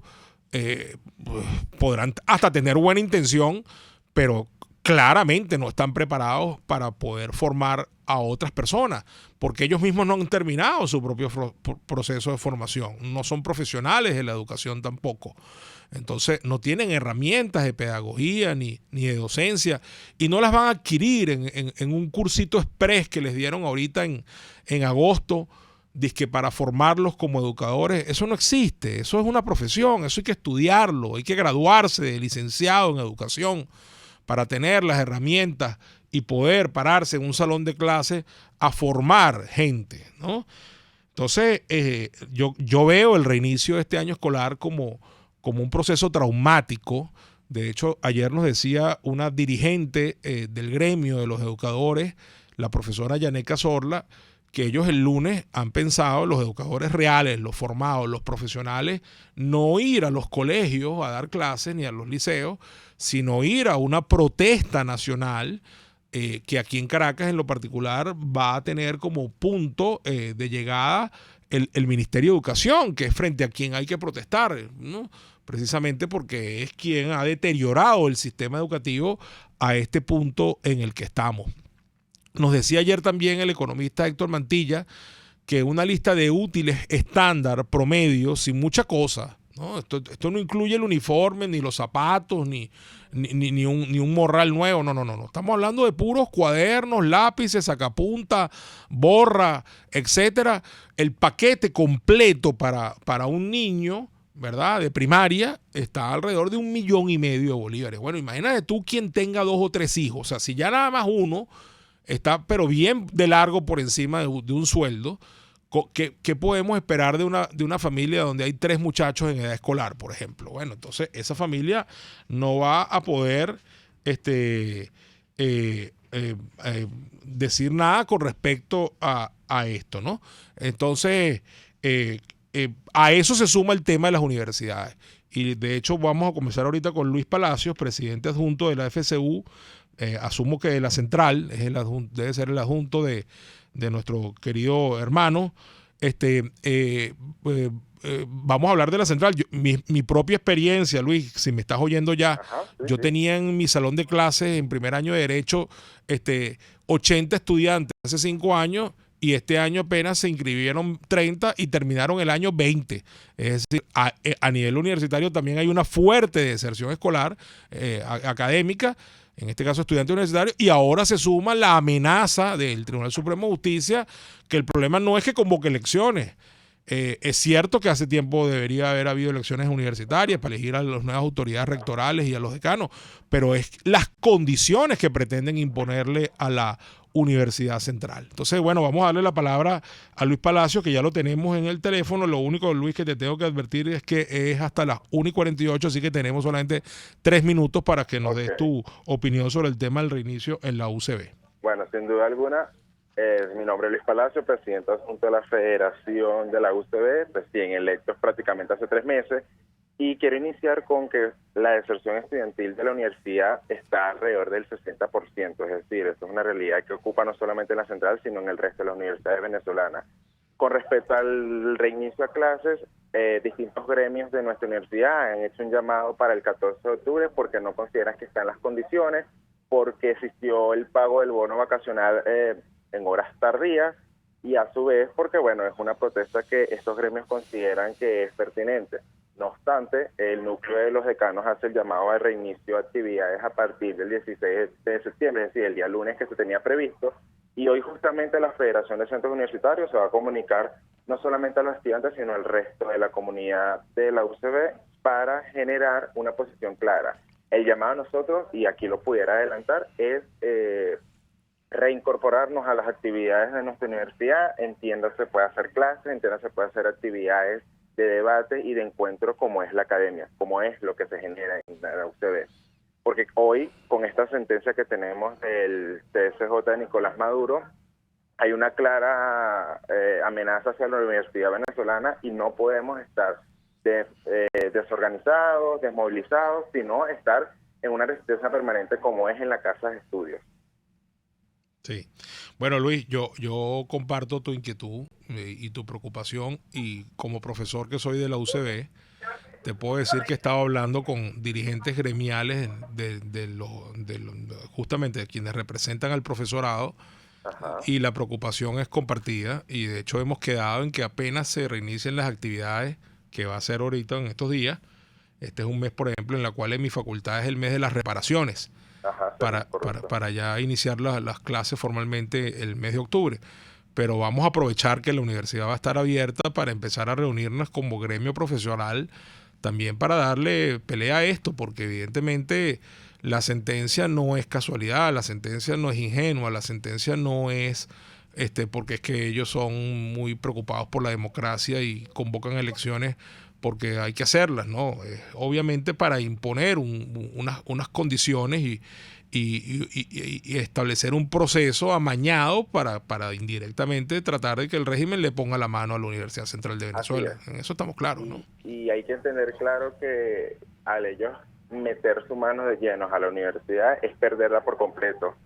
podrán hasta tener buena intención, pero claramente no están preparados para poder formar a otras personas, porque ellos mismos no han terminado su propio proceso de formación, no son profesionales de la educación tampoco. Entonces no tienen herramientas de pedagogía ni de docencia y no las van a adquirir en un cursito express que les dieron ahorita en agosto, dizque para formarlos como educadores. Eso no existe, eso es una profesión, eso hay que estudiarlo, hay que graduarse de licenciado en educación para tener las herramientas y poder pararse en un salón de clase a formar gente, ¿no? Entonces, yo veo el reinicio de este año escolar como un proceso traumático. De hecho, ayer nos decía una dirigente del gremio de los educadores, la profesora Yaneca Zorla, que ellos el lunes han pensado, los educadores reales, los formados, los profesionales, no ir a los colegios a dar clases ni a los liceos, sino ir a una protesta nacional que aquí en Caracas en lo particular va a tener como punto de llegada el Ministerio de Educación, que es frente a quien hay que protestar, ¿no? Precisamente porque es quien ha deteriorado el sistema educativo a este punto en el que estamos. Nos decía ayer también el economista Héctor Mantilla que una lista de útiles estándar, promedio, sin mucha cosa, ¿no? Esto no incluye el uniforme, ni los zapatos, ni un morral nuevo, no. Estamos hablando de puros cuadernos, lápices, sacapunta, borra, etcétera. El paquete completo para un niño, ¿verdad?, de primaria, está alrededor de 1,5 millones de bolívares. Bueno, imagínate tú quien tenga 2 o 3 hijos. O sea, si ya nada más uno está, pero bien de largo por encima de un sueldo, ¿qué podemos esperar de una familia donde hay 3 muchachos en edad escolar, por ejemplo? Bueno, entonces esa familia no va a poder decir nada con respecto a esto, ¿no? Entonces, a eso se suma el tema de las universidades. Y de hecho vamos a comenzar ahorita con Luis Palacios, presidente adjunto de la FCU. Asumo que de la central, debe ser el adjunto de nuestro querido hermano. Vamos a hablar de la central. Mi propia experiencia, Luis, si me estás oyendo ya, yo tenía en mi salón de clases en primer año de Derecho 80 estudiantes hace 5 años, y este año apenas se inscribieron 30 y terminaron el año 20. Es decir, a nivel universitario también hay una fuerte deserción escolar académica, en este caso estudiantes universitarios, y ahora se suma la amenaza del Tribunal Supremo de Justicia, que el problema no es que convoque elecciones. Es cierto que hace tiempo debería haber habido elecciones universitarias para elegir a las nuevas autoridades rectorales y a los decanos, pero es las condiciones que pretenden imponerle a la Universidad Central. Entonces, bueno, vamos a darle la palabra a Luis Palacios, que ya lo tenemos en el teléfono. Lo único, Luis, que te tengo que advertir es que es hasta las 1:48, así que tenemos solamente 3 minutos para que nos des tu opinión sobre el tema del reinicio en la UCB. Bueno, sin duda alguna, mi nombre es Luis Palacios, presidente adjunto de la Federación de la UCB, recién electo prácticamente hace 3 meses, y quiero iniciar con que la deserción estudiantil de la universidad está alrededor del 60%, es decir, esto es una realidad que ocupa no solamente la central, sino en el resto de las universidades venezolanas. Con respecto al reinicio a clases, distintos gremios de nuestra universidad han hecho un llamado para el 14 de octubre porque no consideran que están las condiciones, porque existió el pago del bono vacacional en horas tardías, y a su vez porque, bueno, es una protesta que estos gremios consideran que es pertinente. No obstante, el núcleo de los decanos hace el llamado de reinicio de actividades a partir del 16 de septiembre, es decir, el día lunes que se tenía previsto, y hoy justamente la Federación de Centros Universitarios se va a comunicar no solamente a los estudiantes, sino al resto de la comunidad de la UCB para generar una posición clara. El llamado a nosotros, y aquí lo pudiera adelantar, es reincorporarnos a las actividades de nuestra universidad. Entiéndase, puede hacer clases, entiéndase, puede hacer actividades de debate y de encuentro como es la academia, como es lo que se genera en la UCB. Porque hoy, con esta sentencia que tenemos del TSJ de Nicolás Maduro, hay una clara amenaza hacia la universidad venezolana y no podemos estar desorganizados, desmovilizados, sino estar en una resistencia permanente como es en la casa de estudios. Sí. Bueno, Luis, yo comparto tu inquietud y tu preocupación, y como profesor que soy de la UCB, te puedo decir que he estado hablando con dirigentes gremiales justamente de quienes representan al profesorado. Ajá. Y la preocupación es compartida, y de hecho hemos quedado en que apenas se reinicien las actividades, que va a ser ahorita en estos días. Este es un mes, por ejemplo, en la cual en mi facultad es el mes de las reparaciones. Ajá, para ya iniciar las clases formalmente el mes de octubre. Pero vamos a aprovechar que la universidad va a estar abierta para empezar a reunirnos como gremio profesional, también para darle pelea a esto, porque evidentemente la sentencia no es casualidad, la sentencia no es ingenua, la sentencia no es porque es que ellos son muy preocupados por la democracia y convocan elecciones porque hay que hacerlas, ¿no? Obviamente para imponer unas condiciones y establecer un proceso amañado para indirectamente tratar de que el régimen le ponga la mano a la Universidad Central de Venezuela. En eso estamos claros, ¿no? Y hay que tener claro que al ellos meter su mano de llenos a la universidad es perderla por completo.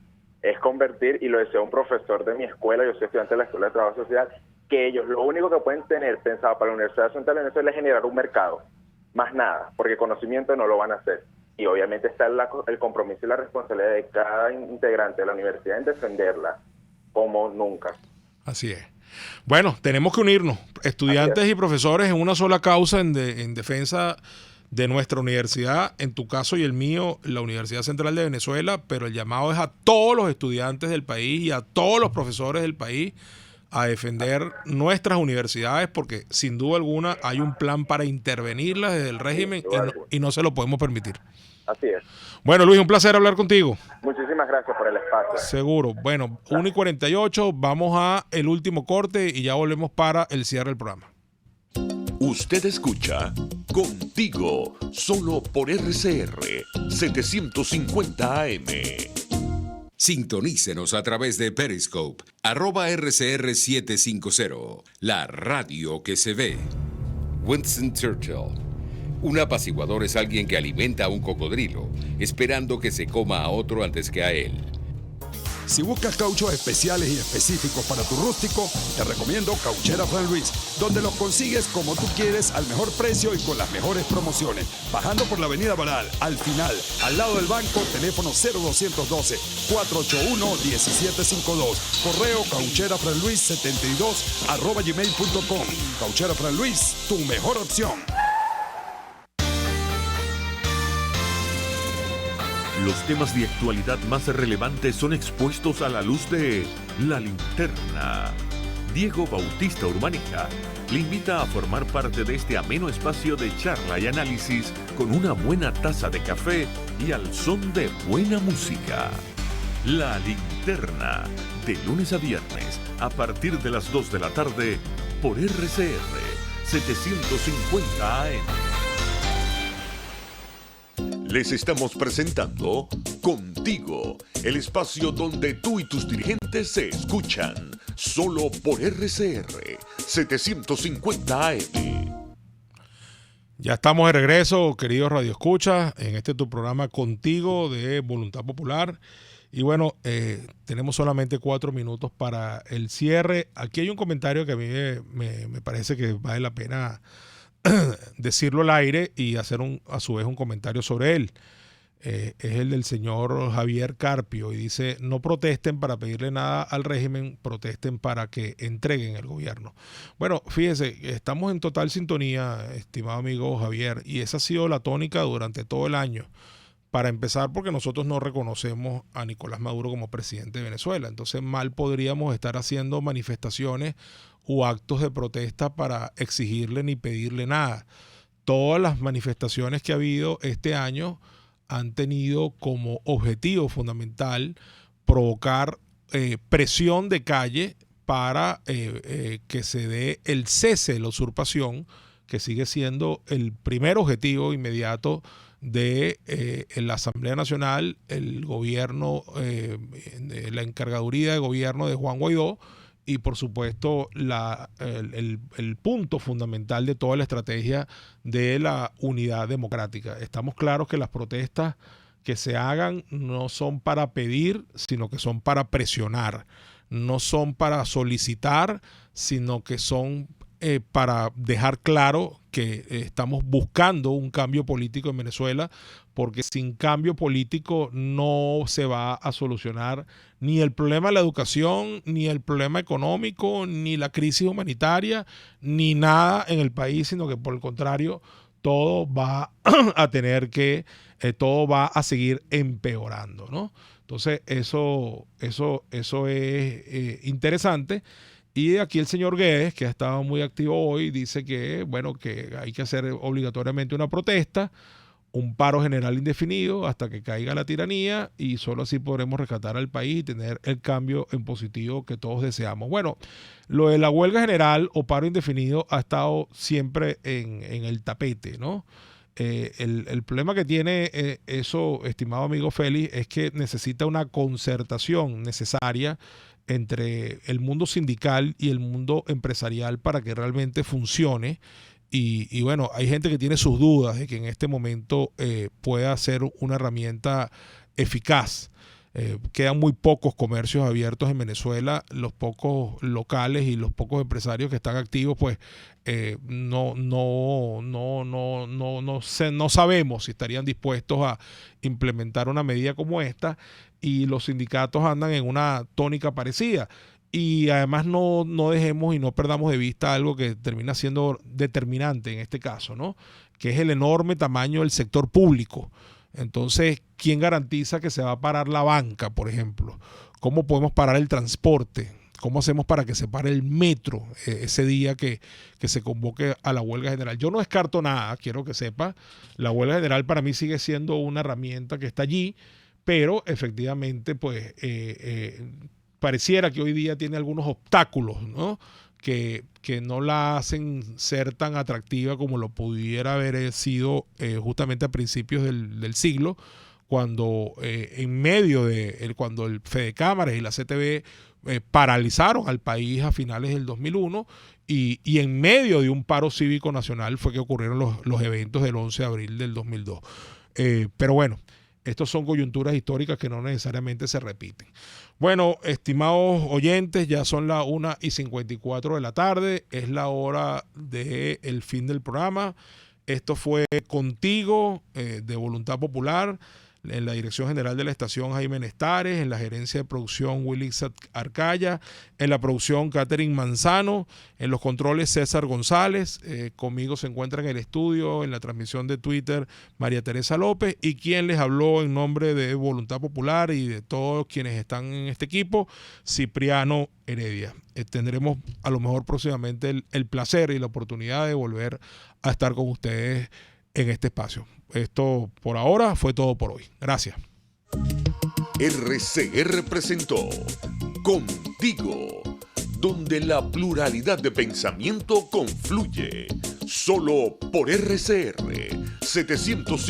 Es convertir, y lo decía un profesor de mi escuela, yo soy estudiante de la Escuela de Trabajo Social, que ellos lo único que pueden tener pensado para la Universidad Central de Venezuela es generar un mercado, más nada, porque conocimiento no lo van a hacer. Y obviamente está el compromiso y la responsabilidad de cada integrante de la universidad en defenderla como nunca. Así es. Bueno, tenemos que unirnos, estudiantes y profesores, en una sola causa en defensa de nuestra universidad, en tu caso y el mío, la Universidad Central de Venezuela, pero el llamado es a todos los estudiantes del país y a todos los profesores del país a defender nuestras universidades, porque sin duda alguna hay un plan para intervenirlas desde el régimen y no se lo podemos permitir. Así es. Bueno, Luis, un placer hablar contigo. Muchísimas gracias por el espacio. Seguro. Bueno, 1:48, vamos a el último corte y ya volvemos para el cierre del programa. Usted escucha Contigo, solo por RCR 750 AM. Sintonícenos a través de Periscope, @RCR750, la radio que se ve. Winston Churchill. Un apaciguador es alguien que alimenta a un cocodrilo, esperando que se coma a otro antes que a él. Si buscas cauchos especiales y específicos para tu rústico, te recomiendo Cauchera Fran Luis, donde los consigues como tú quieres, al mejor precio y con las mejores promociones. Bajando por la avenida Baral, al final, al lado del banco, teléfono 0212-481-1752. Correo caucherafranluis72@gmail.com. Cauchera Fran Luis, tu mejor opción. Los temas de actualidad más relevantes son expuestos a la luz de La Linterna. Diego Bautista Urbaneja le invita a formar parte de este ameno espacio de charla y análisis con una buena taza de café y al son de buena música. La Linterna, de lunes a viernes, a partir de las 2 de la tarde, por RCR 750 AM. Les estamos presentando Contigo, el espacio donde tú y tus dirigentes se escuchan, solo por RCR 750 AM. Ya estamos de regreso, queridos radioescuchas, en este tu programa Contigo de Voluntad Popular. Y bueno, tenemos solamente 4 minutos para el cierre. Aquí hay un comentario que a mí me parece que vale la pena decirlo al aire y hacer a su vez un comentario sobre él. Es el del señor Javier Carpio y dice: no protesten para pedirle nada al régimen, protesten para que entreguen el gobierno. Bueno, fíjese, estamos en total sintonía, estimado amigo Javier, y esa ha sido la tónica durante todo el año. Para empezar, porque nosotros no reconocemos a Nicolás Maduro como presidente de Venezuela, entonces mal podríamos estar haciendo manifestaciones o actos de protesta para exigirle ni pedirle nada. Todas las manifestaciones que ha habido este año han tenido como objetivo fundamental provocar presión de calle para que se dé el cese de la usurpación, que sigue siendo el primer objetivo inmediato de la Asamblea Nacional, el gobierno, la encargaduría de gobierno de Juan Guaidó, y por supuesto el punto fundamental de toda la estrategia de la unidad democrática. Estamos claros que las protestas que se hagan no son para pedir, sino que son para presionar, no son para solicitar, sino que son para dejar claro que estamos buscando un cambio político en Venezuela, porque sin cambio político no se va a solucionar ni el problema de la educación, ni el problema económico, ni la crisis humanitaria, ni nada en el país, sino que por el contrario, todo va a todo va a seguir empeorando, ¿no? Entonces, eso es interesante. Y aquí el señor Guedes, que ha estado muy activo hoy, dice que, bueno, que hay que hacer obligatoriamente una protesta, un paro general indefinido hasta que caiga la tiranía, y solo así podremos rescatar al país y tener el cambio en positivo que todos deseamos. Bueno, lo de la huelga general o paro indefinido ha estado siempre en el tapete, ¿no? El problema que tiene eso, estimado amigo Félix, es que necesita una concertación necesaria entre el mundo sindical y el mundo empresarial para que realmente funcione. Y bueno, hay gente que tiene sus dudas de que en este momento pueda ser una herramienta eficaz. Quedan muy pocos comercios abiertos en Venezuela, los pocos locales y los pocos empresarios que están activos, pues no sabemos si estarían dispuestos a implementar una medida como esta, y los sindicatos andan en una tónica parecida. Y además no dejemos y no perdamos de vista algo que termina siendo determinante en este caso, ¿no? Que es el enorme tamaño del sector público. Entonces, ¿quién garantiza que se va a parar la banca, por ejemplo? ¿Cómo podemos parar el transporte? ¿Cómo hacemos para que se pare el metro ese día que se convoque a la huelga general? Yo no descarto nada, quiero que sepa. La huelga general para mí sigue siendo una herramienta que está allí, pero efectivamente, pues, pareciera que hoy día tiene algunos obstáculos, ¿no? Que no la hacen ser tan atractiva como lo pudiera haber sido justamente a principios del siglo, cuando en medio cuando el Fedecámaras y la CTV paralizaron al país a finales del 2001 y en medio de un paro cívico nacional fue que ocurrieron los eventos del 11 de abril del 2002. Pero bueno, estos son coyunturas históricas que no necesariamente se repiten. Bueno, estimados oyentes, ya son las 1:54 de la tarde. Es la hora del fin del programa. Esto fue Contigo, de Voluntad Popular. En la dirección general de la estación, Jaime Nestares. En la gerencia de producción, Wilix Arcaya. En la producción, Catherine Manzano. En los controles, César González. Conmigo se encuentra en el estudio, en la transmisión de Twitter, María Teresa López. Y quien les habló en nombre de Voluntad Popular y de todos quienes están en este equipo, Cipriano Heredia. Tendremos a lo mejor próximamente el placer y la oportunidad de volver a estar con ustedes en este espacio. Esto por ahora fue todo por hoy. Gracias. RCR presentó Contigo, donde la pluralidad de pensamiento confluye. Solo por RCR 700.